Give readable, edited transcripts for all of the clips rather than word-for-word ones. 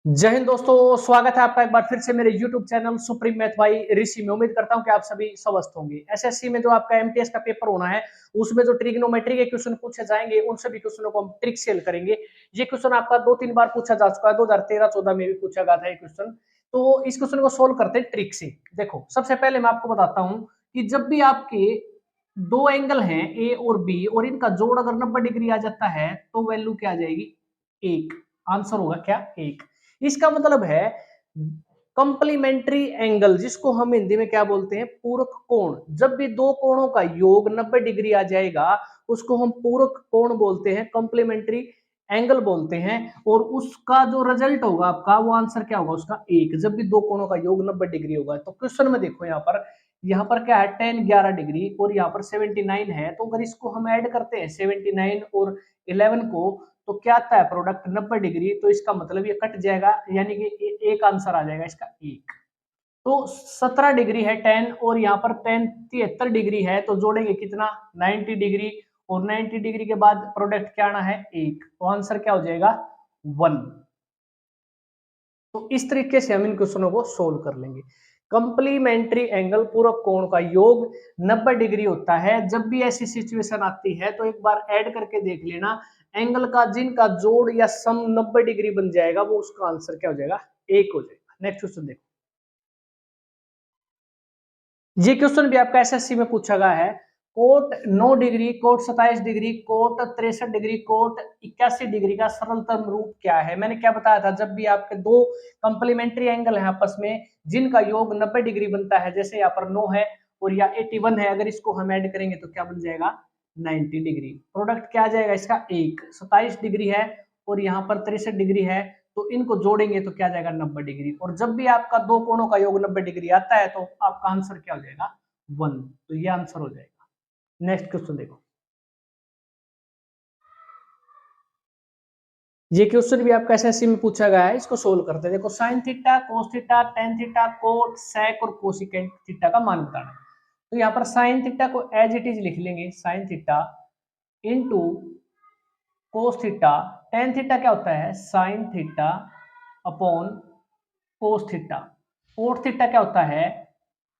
जय हिंद दोस्तों, स्वागत है आपका एक बार फिर से मेरे YouTube channel supreme math by Rishi में। उम्मीद करता हूं कि आप सभी स्वस्थ होंगे। एसएससी में जो आपका एमटीएस का पेपर होना है उसमें जो ट्रिग्नोमेट्री के क्वेश्चन पूछे जाएंगे उन सभी क्वेश्चनों को हम ट्रिक से हल करेंगे। ये क्वेश्चन आपका 2-3 बार पूछा जा चुका है, 2013-14 में भी पूछा गया था ये क्वेश्चन। तो इस क्वेश्चन को सोल्व करते हैं ट्रिक से। देखो, सबसे पहले मैं आपको बताता हूँ कि जब भी आपके दो एंगल हैं ए और बी और इनका जोड़ अगर 90 डिग्री आ जाता है तो वैल्यू क्या आ जाएगी? एक। आंसर होगा क्या? एक। इसका मतलब है कंप्लीमेंट्री एंगल, जिसको हम हिंदी में क्या बोलते हैं? पूरक कोण। जब भी दो कोणों का योग 90 डिग्री आ जाएगा उसको हम पूरक कोण बोलते हैं, कंप्लीमेंट्री एंगल बोलते हैं। और उसका जो रिजल्ट होगा आपका, वो आंसर क्या होगा उसका? एक। जब भी दो कोणों का योग 90 डिग्री होगा। तो क्वेश्चन में देखो, यहाँ पर क्या है? 10 11 डिग्री और यहाँ पर 79 है। तो अगर इसको हम ऐड करते हैं 79 और 11 को, तो क्या आता है प्रोडक्ट? 90 डिग्री। तो इसका मतलब ये कट जाएगा, यानी कि एक आंसर आ जाएगा इसका एक। तो 17 डिग्री है 10 और यहाँ पर 10 73 डिग्री है, तो जोड़ेंगे कितना? 90 डिग्री। और 90 डिग्री के बाद प्रोडक्ट क्या आना है? एक। तो आंसर क्या हो जाएगा? 1। तो इस तरीके से हम इन क्वेश्चनों को सोल्व कर लेंगे। कंप्लीमेंट्री एंगल, पूरक कोण का योग 90 डिग्री होता है। जब भी ऐसी सिचुएशन आती है तो एक बार ऐड करके देख लेना, एंगल का जिनका जोड़ या सम 90 डिग्री बन जाएगा वो उसका आंसर क्या हो जाएगा? एक हो जाएगा। नेक्स्ट क्वेश्चन देखो। ये क्वेश्चन भी आपका एसएससी में पूछा गया है। Cot 9 degree, cot 27 degree, cot 63 degree, cot 81 degree का सरलतम रूप क्या है? मैंने क्या बताया था? जब भी आपके दो कंप्लीमेंट्री एंगल हैं आपस में जिनका योग 90 डिग्री बनता है, जैसे यहाँ पर 9 है और या 81 है, अगर इसको हम ऐड करेंगे तो क्या बन जाएगा? 90 डिग्री। प्रोडक्ट क्या आ जाएगा इसका? एक। 27 डिग्री है और यहाँ पर 63 डिग्री है, तो इनको जोड़ेंगे तो क्या जाएगा? 90 डिग्री। और जब भी आपका दो कोणों का योग 90 डिग्री आता है तो आपका आंसर क्या हो जाएगा? 1। तो ये आंसर हो जाएगा। नेक्स्ट क्वेश्चन देखो। ये क्वेश्चन भी आपका एसएससी में पूछा गया है, इसको सोल्व करते हैं। देखो, sine theta, cos theta, tan theta, cot, sec और कोसिकेंट थीटा का मान बताना। तो यहाँ पर साइन थीटा को एज इट इज लिख लेंगे, sine theta into cos theta. Tan theta क्या होता है? Sine theta upon cos theta. Cot theta क्या होता है?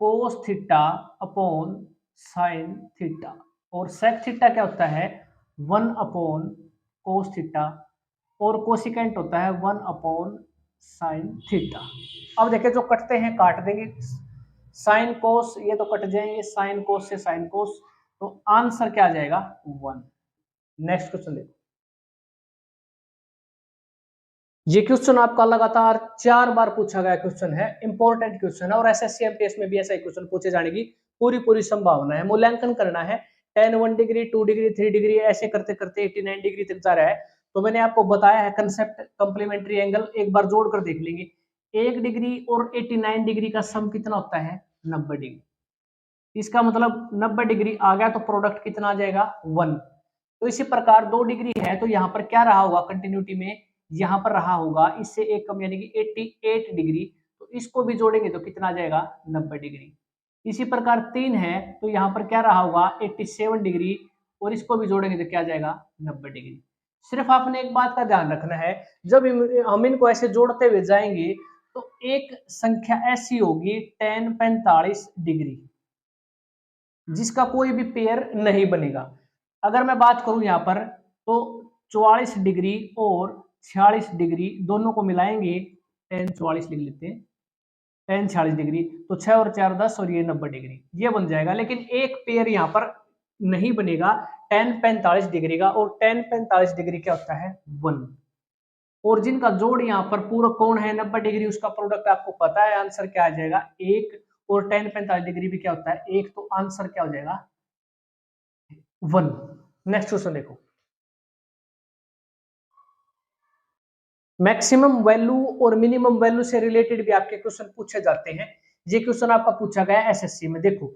Cos theta upon sine theta. और सेक थीटा क्या होता है? 1 अपॉन कोस थीटा। और कोसिकेंट होता है 1 अपॉन साइन थीटा। अब देखिए, जो कटते हैं काट देंगे। साइन कोस ये तो कट जाएंगे, साइन कोस से साइन कोस, तो आंसर क्या आ जाएगा? 1। नेक्स्ट क्वेश्चन देखो। ये क्वेश्चन आपका लगातार 4 बार पूछा गया क्वेश्चन है, इंपॉर्टेंट क्वेश्चन है और एसएससी एमटीएस में भी ऐसा ही क्वेश्चन पूछे जाने की पूरी संभावना है। मूल्यांकन करना है 10 1 डिग्री 2 डिग्री 3 डिग्री ऐसे करते करते 89 डिग्री तक जा रहा है। तो मैंने आपको बताया है कंसेप्ट कंप्लीमेंट्री एंगल, एक बार जोड़कर देख लेंगे। 1 डिग्री और 89 डिग्री का सम कितना होता है? 90 डिग्री। इसका मतलब 90 डिग्री आ गया तो प्रोडक्ट कितना आ जाएगा? 1। तो इसी प्रकार 2 डिग्री है तो यहाँ पर क्या रहा होगा कंटिन्यूटी में? यहाँ पर रहा होगा इससे एक कम, यानी कि 88 डिग्री। तो इसको भी जोड़ेंगे तो कितना आ जाएगा? 90 डिग्री। इसी प्रकार 3 है तो यहाँ पर क्या रहा होगा? 87 डिग्री। और इसको भी जोड़ेंगे तो क्या आ जाएगा? 90 डिग्री। सिर्फ आपने एक बात का ध्यान रखना है, जब हम इनको ऐसे जोड़ते हुए जाएंगे तो एक संख्या ऐसी होगी 10 45 डिग्री जिसका कोई भी पेयर नहीं बनेगा। अगर मैं बात करूं यहाँ पर तो 44 डिग्री और 46 डिग्री दोनों को मिलाएंगे, 10 44 लिख लेते हैं, 10 46 डिग्री, तो 6 और 4 10 और ये 90 डिग्री ये बन जाएगा। लेकिन एक पेयर यहाँ पर नहीं बनेगा 10 45 डिग्री का, और 10 45 डिग्री क्या होता है? 1। और जिनका जोड़ यहाँ पर पूरक कोण है 90 डिग्री, उसका प्रोडक्ट आपको पता है, आंसर क्या आ जाएगा? एक। और 10 45 डिग्री भी क्या होता है? एक। तो आंसर क्या हो जाएगा? 1। नेक्स्ट क्वेश्चन देखो। मैक्सिमम वैल्यू और मिनिमम वैल्यू से रिलेटेड भी आपके क्वेश्चन पूछे जाते हैं। ये क्वेश्चन आपका पूछा गया एसएससी में। देखो,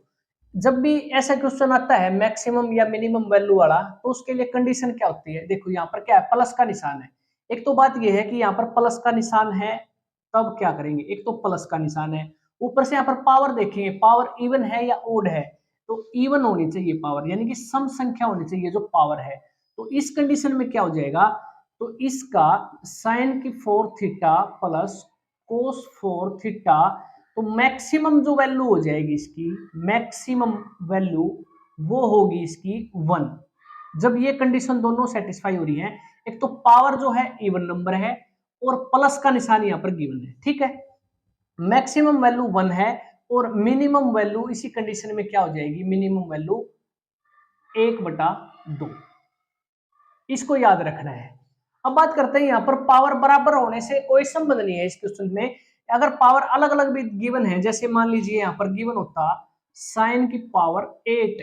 जब भी ऐसा क्वेश्चन आता है मैक्सिमम या मिनिमम वैल्यू वाला, तो उसके लिए कंडीशन क्या होती है? देखो, यहाँ पर क्या है? प्लस का निशान है। एक तो बात यह है कि यहाँ पर प्लस का निशान है, तब क्या करेंगे? एक तो प्लस का निशान है, ऊपर से यहाँ पर पावर देखेंगे, पावर इवन है या ओड है? तो इवन होनी चाहिए पावर, यानी कि सम संख्या होनी चाहिए जो पावर है। तो इस कंडीशन में क्या हो जाएगा? तो इसका साइन की 4 थीटा प्लस कोस 4 थीटा, तो मैक्सिमम जो वैल्यू हो जाएगी इसकी, मैक्सिमम वैल्यू वो होगी इसकी 1। जब ये कंडीशन दोनों सेटिस्फाई हो रही है, एक तो पावर जो है इवन नंबर है और प्लस का निशान यहां पर गिवन है, ठीक है। मैक्सिमम वैल्यू 1 है और मिनिमम वैल्यू इसी कंडीशन में क्या हो जाएगी, मिनिमम वैल्यू 1/2। इसको याद रखना है। अब बात करते हैं यहाँ पर पावर बराबर होने से कोई संबंध नहीं है इस क्वेश्चन में। अगर पावर अलग अलग भी गिवन है, जैसे मान लीजिए यहाँ पर गिवन होता साइन की पावर 8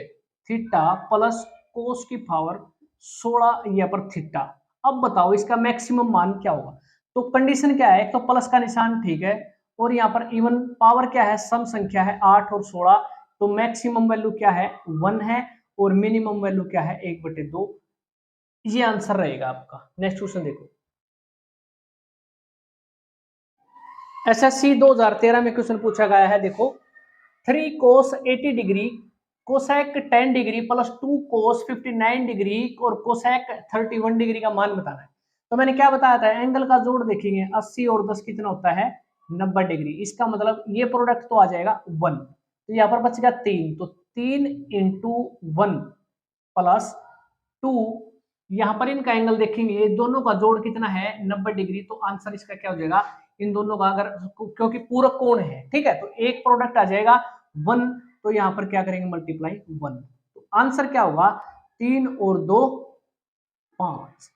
थीटा प्लस कोस की पावर 16 यहाँ पर थीटा। अब बताओ इसका मैक्सिमम मान क्या होगा। तो कंडीशन क्या है, एक तो प्लस का निशान, ठीक है, और यहाँ पर इवन पावर क्या है, सम संख्या है 8 और 16, तो मैक्सिमम वैल्यू क्या है 1 है और मिनिमम वैल्यू क्या है 1/2। ये आंसर रहेगा आपका। नेक्स्ट क्वेश्चन देखो, एसएससी 2013 में क्वेश्चन पूछा गया है, देखो 3 कोस 80 डिग्री कोसेक 10 डिग्री प्लस 2 कोस 59 डिग्री और कोसेक 31 डिग्री का मान बताना है। तो मैंने क्या बताया था, एंगल का जोड़ देखेंगे 80 और 10 कितना होता है 90 डिग्री। इसका मतलब ये प्रोडक्ट तो आ जाएगा 1, तो यहाँ पर बचेगा 3, तो 3 इंटू 1 प्लस 2, यहाँ पर इनका एंगल देखेंगे, दोनों का जोड़ कितना है 90 डिग्री, तो आंसर इसका क्या हो जाएगा, इन दोनों का अगर, क्योंकि पूरक कोण है, ठीक है, तो एक प्रोडक्ट आ जाएगा 1, तो यहाँ पर क्या करेंगे मल्टीप्लाई 1, तो आंसर क्या होगा 3 और 2 5।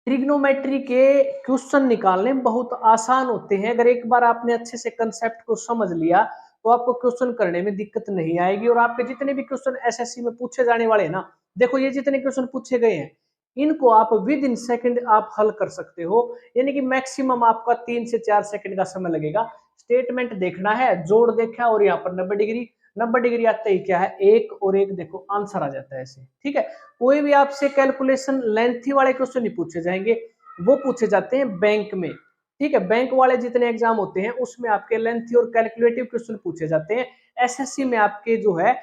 ट्रिग्नोमेट्री के क्वेश्चन निकालने बहुत आसान होते हैं। अगर एक बार आपने अच्छे से कंसेप्ट को समझ लिया तो आपको क्वेश्चन करने में दिक्कत नहीं आएगी। और आपके जितने भी क्वेश्चन एसएससी में पूछे जाने वाले हैं ना, देखो ये जितने क्वेश्चन पूछे गए हैं इनको आप विद इन सेकंड आप हल कर सकते हो, यानी कि मैक्सिमम आपका 3 से 4 सेकंड का समय लगेगा। स्टेटमेंट देखना है, जोड़ देखा और यहाँ पर 90 डिग्री, 90 डिग्री आते ही क्या है 1 और 1, देखो आंसर आ जाता है ऐसे, ठीक है। कोई भी आपसे कैलकुलेशन लेंथी वाले क्वेश्चन नहीं पूछे जाएंगे, वो पूछे जाते हैं बैंक में, ठीक है। बैंक वाले जितने एग्जाम होते हैं उसमें आपके लेंथी और कैलकुलेटिव क्वेश्चन पूछे जाते हैं। एसएससी में आपके जो है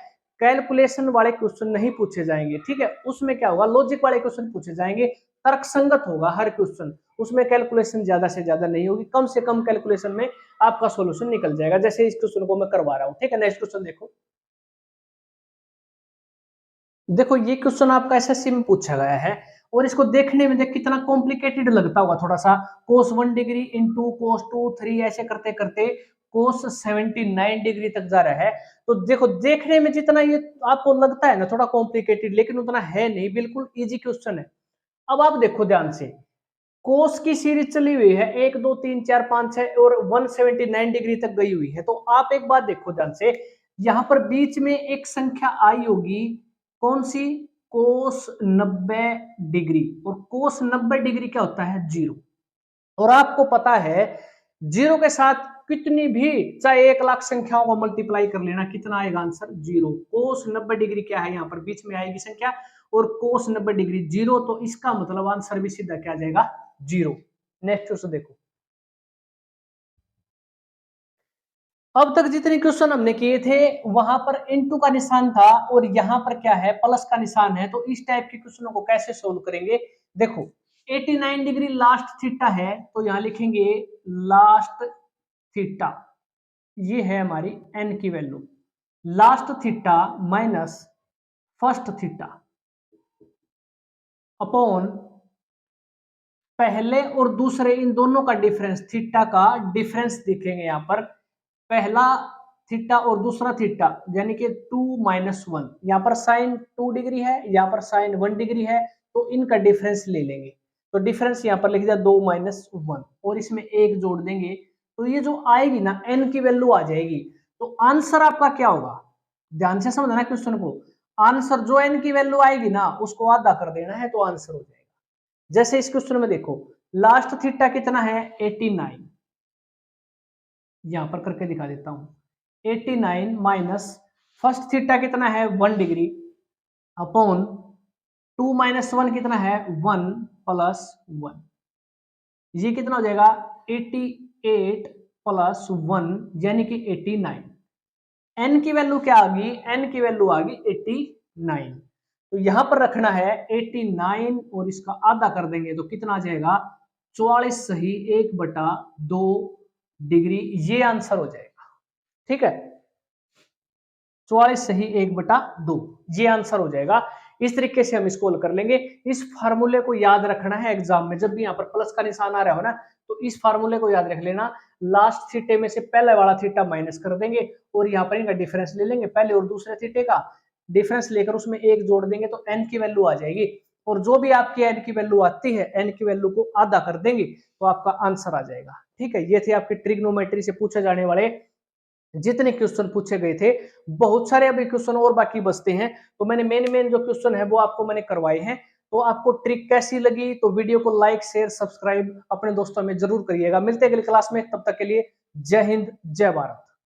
कैलकुलेशन वाले क्वेश्चन नहीं पूछे जाएंगे, ठीक है। उसमें क्या होगा, लॉजिक वाले क्वेश्चन पूछे जाएंगे, तर्कसंगत होगा हर क्वेश्चन, उसमें कैलकुलेशन ज्यादा से ज्यादा नहीं होगी, कम से कम कैलकुलेशन में आपका सॉल्यूशन निकल जाएगा, जैसे इस क्वेश्चन को मैं करवा रहा हूं, ठीक है। नेक्स्ट क्वेश्चन देखो, देखो ये क्वेश्चन आपका एसएससी में पूछा गया है और इसको देखने में देख कितना कॉम्प्लिकेटेड लगता होगा थोड़ा सा। कोस 1 डिग्री इंटू कोस 2 3 ऐसे करते करते कोस 79 डिग्री तक जा रहा है। तो देखो देखने में जितना ये आपको लगता है ना थोड़ा कॉम्प्लिकेटेड, लेकिन उतना है नहीं, बिल्कुल इजी क्वेश्चन है। अब आप देखो ध्यान से, कोस की सीरीज चली हुई है 1 2 3 4 5 6 और 179 डिग्री तक गई हुई है। तो आप एक बात देखो ध्यान से, यहाँ पर बीच में एक संख्या आई होगी, कौन सी, कोस 90 डिग्री, और कोस 90 डिग्री क्या होता है 0। और आपको पता है 0 के साथ कितनी भी चाहे 1 लाख संख्याओं को मल्टीप्लाई कर लेना, कितना आएगा आंसर 0। कोस 90 डिग्री क्या है, यहाँ पर बीच में आएगी संख्या, और कोस 90 डिग्री 0, तो इसका मतलब आंसर भी सीधा क्या आ जाएगा 0। नेक्स्ट क्वेश्चन देखो, अब तक जितने क्वेश्चन हमने किए थे वहां पर इनटू का निशान था और यहाँ पर क्या है प्लस का निशान है। तो इस टाइप के क्वेश्चनों को कैसे सोल्व करेंगे, देखो 89 डिग्री लास्ट थीटा है, तो यहाँ लिखेंगे लास्ट थीटा, ये है हमारी एन की value, last theta minus first theta upon पहले और दूसरे इन दोनों का डिफरेंस, थीटा का डिफरेंस दिखेंगे यहाँ पर, पहला थीटा और दूसरा थीटा यानी कि 2 - 1, यहाँ पर साइन 2 डिग्री है, यहाँ पर साइन 1 डिग्री है, तो इनका डिफरेंस ले लेंगे। तो डिफरेंस यहाँ पर लिख दिया 2 - 1 और इसमें 1 जोड़ देंगे, तो ये जो आएगी ना एन की वैल्यू आ जाएगी। तो आंसर आपका क्या होगा, ध्यान से समझना क्वेश्चन को, आंसर जो एन की वैल्यू आएगी ना उसको आधा कर देना है तो आंसर हो जाएगा। जैसे इस क्वेश्चन में देखो लास्ट थीटा कितना है 89, यहां पर करके दिखा देता हूं, 89 माइनस फर्स्ट थीटा कितना है 1 डिग्री अपॉन 2 - 1 कितना है 1 प्लस 1, ये कितना हो जाएगा 88 प्लस 1 यानी कि 89। एन की वैल्यू क्या आ गई, एन की वैल्यू आ गई 89। तो यहां पर रखना है 89 और इसका आधा कर देंगे तो कितना आ जाएगा 44 सही 1/2 डिग्री, ये आंसर हो जाएगा। ठीक है, 44 सही 1/2 ये आंसर हो जाएगा। इस तरीके से हम इसको हल कर लेंगे। इस फार्मूले को याद रखना है एग्जाम में, जब भी यहाँ पर प्लस का निशान आ रहा हो ना तो इस फार्मूले को याद रख लेना। लास्ट थीटे में से पहले वाला थीटा माइनस कर देंगे और यहाँ पर इनका डिफरेंस ले लेंगे, पहले और दूसरे थीटे का डिफरेंस लेकर उसमें एक जोड़ देंगे तो एन की वैल्यू आ जाएगी। और जो भी आपकी एन की वैल्यू आती है, एन की वैल्यू को आधा कर देंगे तो आपका आंसर आ जाएगा। ठीक है, ये थे आपके ट्रिग्नोमेट्री से पूछे जाने वाले जितने क्वेश्चन पूछे गए थे। बहुत सारे अभी क्वेश्चन और बाकी बचते हैं, तो मैंने मेन जो क्वेश्चन है वो आपको मैंने करवाए हैं। तो आपको ट्रिक कैसी लगी तो वीडियो को लाइक शेयर सब्सक्राइब अपने दोस्तों में जरूर करिएगा। मिलते हैं अगली क्लास में, तब तक के लिए जय हिंद जय भारत।